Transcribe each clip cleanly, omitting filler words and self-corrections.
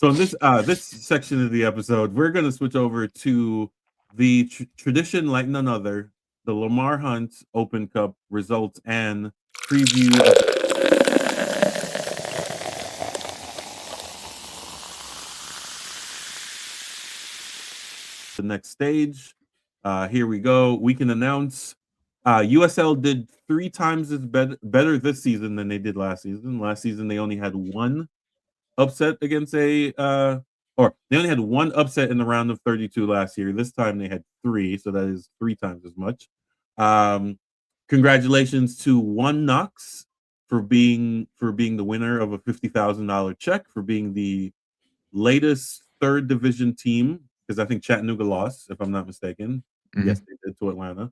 So in this section of the episode, we're going to switch over to the tradition like none other, the Lamar Hunt Open Cup results and preview of the next stage. Here we go. We can announce USL did 3 times as better this season than they did last season. Last season they only had one upset against or they only had one upset in the round of 32 last year. This time they had 3, so that is 3 times as much. Congratulations to One Knox for being the winner of a $50,000 check, for being the latest 3rd division team, because I think Chattanooga lost, if I'm not mistaken. Mhm. Yes, they did, to Atlanta.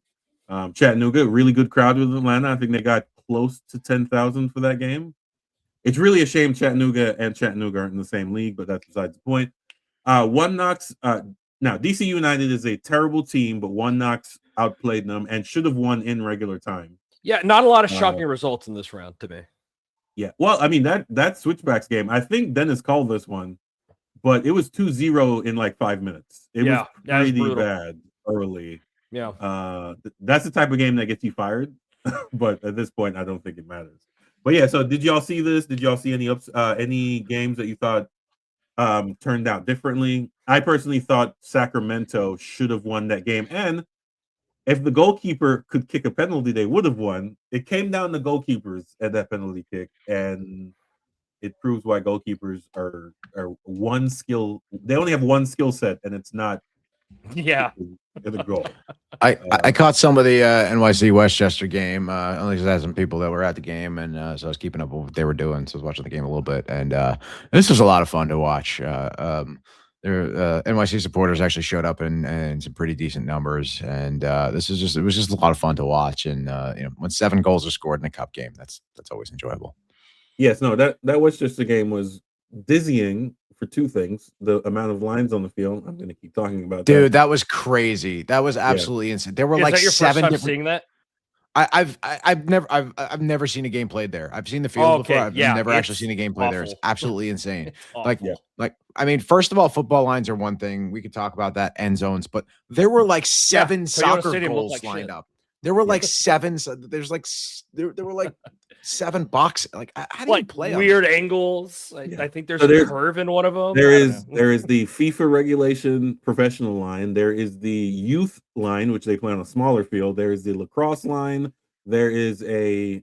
Chattanooga, really good crowd with Atlanta. I think they got close to 10,000 for that game. It's really a shame Chattanooga aren't in the same league, but that's besides the point. One Knox, now DC United is a terrible team, but One Knox outplayed them and should have won in regular time. Yeah, not a lot of shocking results in this round to me. Yeah, well, I mean, that Switchbacks game, I think Dennis called this one, but it was 2-0 in like 5 minutes. It was pretty bad early. Yeah. That's the type of game that gets you fired, but at this point, I don't think it matters. But yeah, so did y'all see this? Did y'all see any games that you thought turned out differently? I personally thought Sacramento should have won that game, and if the goalkeeper could kick a penalty, they would have won. It came down to goalkeepers at that penalty kick, and it proves why goalkeepers are one skill. They only have one skill set, and it's not the goal. I caught some of the NYC Westchester game, only because I had some people that were at the game, and so I was keeping up with what they were doing. So I was watching the game a little bit, and this was a lot of fun to watch. NYC supporters actually showed up in some pretty decent numbers, and it was just a lot of fun to watch. And when 7 goals are scored in a cup game, that's always enjoyable. Yes, no, that Westchester game was dizzying for 2 things: the amount of lines on the field. I'm going to keep talking about that. Dude, that was crazy. That was absolutely insane. There were like that your 7 first time different. Seeing that? I've never seen a game played there. I've seen the field before. I've never actually seen a game played there. It's absolutely insane. Like I mean, first of all, football lines are one thing. We could talk about that, end zones, but there were like 7 soccer goals lined up. There were like 7. There's like there were like 7 box. Like how do you play weird angles? I think there's a curve in one of them. There is the FIFA regulation professional line. There is the youth line, which they play on a smaller field. There is the lacrosse line. There is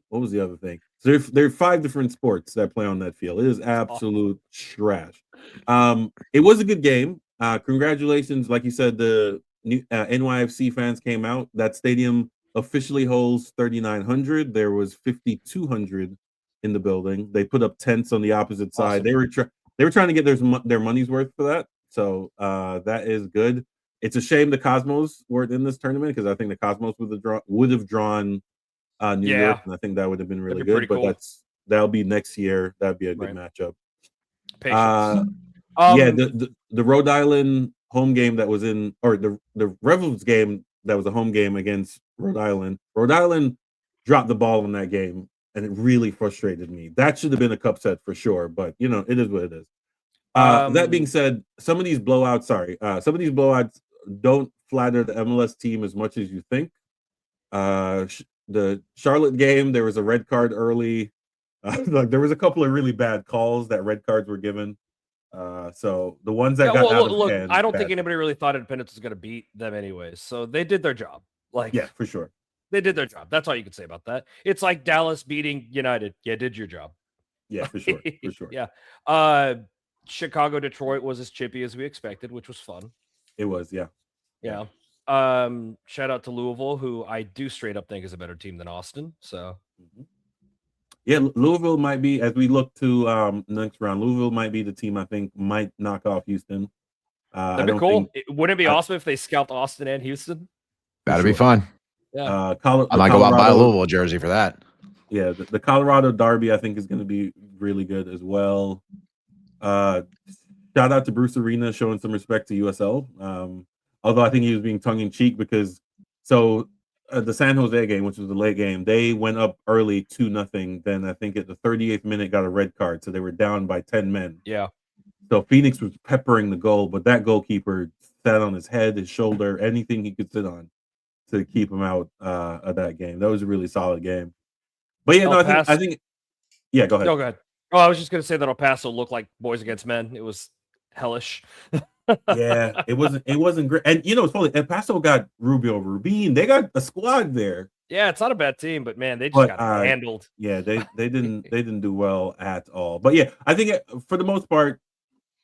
what was the other thing? So there are 5 different sports that play on that field. It is absolute trash. It was a good game. Congratulations, like you said, the new NYFC fans came out. That stadium officially holds 3,900. There was 5,200 in the building. They put up tents on the opposite side. They were trying to get their money's worth for that. So that is good. It's a shame the Cosmos weren't in this tournament, because I think the Cosmos would have drawn New York, and I think that would have been really good. But cool. That'll be next year. That'd be a good matchup. Patience. The Rhode Island home game that was in, or the Rebels game that was a home game against Rhode Island. Rhode Island dropped the ball in that game, and it really frustrated me. That should have been a cup set for sure, but it is what it is. That being said, some of these blowouts don't flatter the MLS team as much as you think. The Charlotte game, there was a red card early. There was a couple of really bad calls that red cards were given. So the ones that got out of hand, I don't think anybody really thought Independence was going to beat them anyways. So they did their job. For sure. They did their job. That's all you can say about that. It's like Dallas beating United. Yeah, did your job. Yeah, for sure. For sure. Yeah. Chicago, Detroit was as chippy as we expected, which was fun. It was, yeah. Yeah. Shout out to Louisville, who I do straight up think is a better team than Austin. So yeah, Louisville might be, as we look to next round, Louisville might be the team I think might knock off Houston. That'd be cool. Wouldn't it be awesome if they scalped Austin and Houston? That'd be fun. Yeah. I might go out and buy a Louisville jersey for that. Yeah, the Colorado Derby I think is going to be really good as well. Shout out to Bruce Arena showing some respect to USL. Although I think he was being tongue in cheek, because the San Jose game, which was the late game, they went up early 2-0. Then I think at the 38th minute got a red card, so they were down by 10 men. Yeah. So Phoenix was peppering the goal, but that goalkeeper sat on his head, his shoulder, anything he could sit on to keep him out of that game. That was a really solid game. But yeah, no, I think yeah, go ahead. No, go ahead. Oh, I was just gonna say that El Paso looked like boys against men. It was hellish. Yeah, it wasn't great. And it's funny, El Paso got Rubio Rubin. They got a squad there. Yeah, it's not a bad team, but man, they just got handled. Yeah, they didn't do well at all. But yeah, I think for the most part,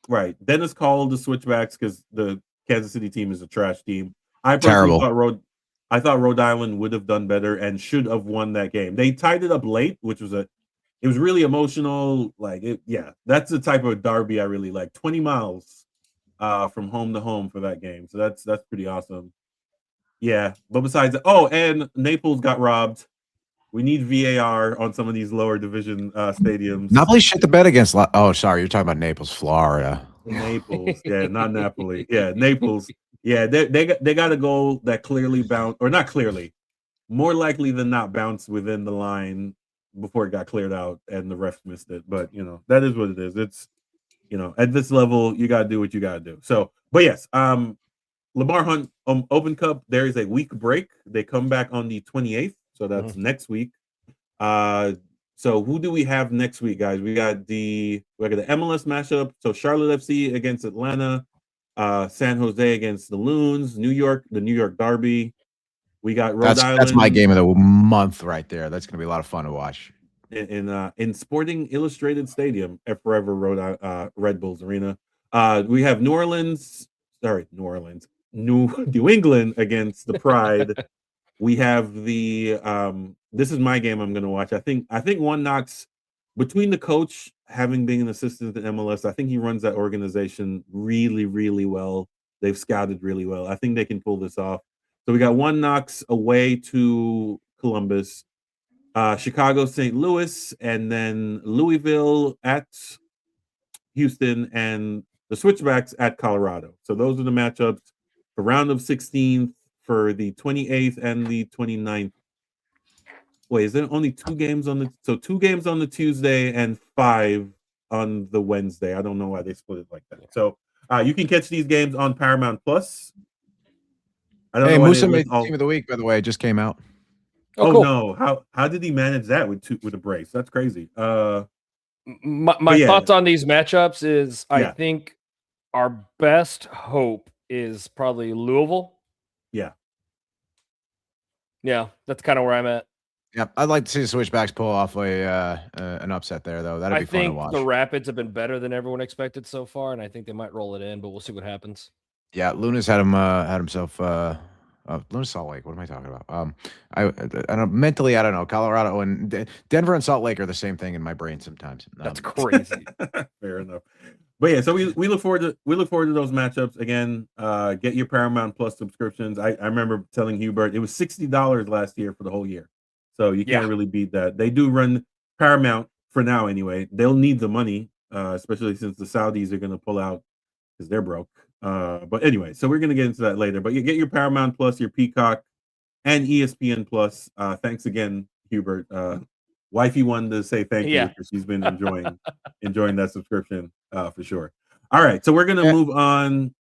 right. Dennis called the switchbacks because the Kansas City team is a trash team. I thought Rhode Island would have done better and should have won that game. They tied it up late, which was it was really emotional. That's the type of derby I really like. 20 miles from home to home for that game. So that's pretty awesome. Yeah, but besides and Naples got robbed. We need VAR on some of these lower division stadiums. Napoli shit the bed against. Oh, sorry, you're talking about Naples, Florida. Naples, yeah, not Napoli. Yeah, Naples. Yeah, they got a goal that clearly bounced, or not clearly, more likely than not bounced within the line before it got cleared out, and the refs missed it. But that is what it is. It's at this level, you gotta do what you gotta do. So, but yes, Lamar Hunt Open Cup. There is a week break. They come back on the 28th, so that's next week. So who do we have next week, guys? We got the MLS matchup. So Charlotte FC against Atlanta, San Jose against the Loons, the New York Derby. We got Rhode Island. That's my game of the month right there. That's going to be a lot of fun to watch. In Sporting Illustrated Stadium at Forever Red Bulls Arena. We have New England against the Pride. We have the this is my game I'm going to watch. I think One Knox, between the coach having been an assistant at MLS, I think he runs that organization really, really well. They've scouted really well. I think they can pull this off. So we got One Knox away to Columbus, Chicago, St. Louis, and then Louisville at Houston, and the Switchbacks at Colorado. So those are the matchups. The round of 16 for the 28th and the 29th. Wait, is there only 2 games on the 2 games on the Tuesday and 5 on the Wednesday? I don't know why they split it like that. So you can catch these games on Paramount Plus. I don't know. Musa made team of the week, by the way. It just came out. Oh cool. No! How did he manage that with a brace? That's crazy. My thoughts on these matchups is I think our best hope is probably Louisville. Yeah, that's kind of where I'm at. Yeah, I'd like to see the Switchbacks pull off an upset there, though. That'd be fun to watch. The Rapids have been better than everyone expected so far, and I think they might roll it in, but we'll see what happens. Yeah, Luna's had himself. Luna Salt Lake. What am I talking about? I don't mentally. I don't know. Colorado and Denver and Salt Lake are the same thing in my brain sometimes. That's crazy. Fair enough. But yeah, so we look forward to those matchups again. Get your Paramount Plus subscriptions. I remember telling Hubert it was $60 last year for the whole year, so you can't really beat that. They do run Paramount for now anyway. They'll need the money, especially since the Saudis are going to pull out because they're broke. But anyway, so we're going to get into that later. But you get your Paramount Plus, your Peacock, and ESPN Plus. Thanks again, Hubert. Wifey wanted to say thank you because she's been enjoying that subscription for sure. All right, so we're going to move on.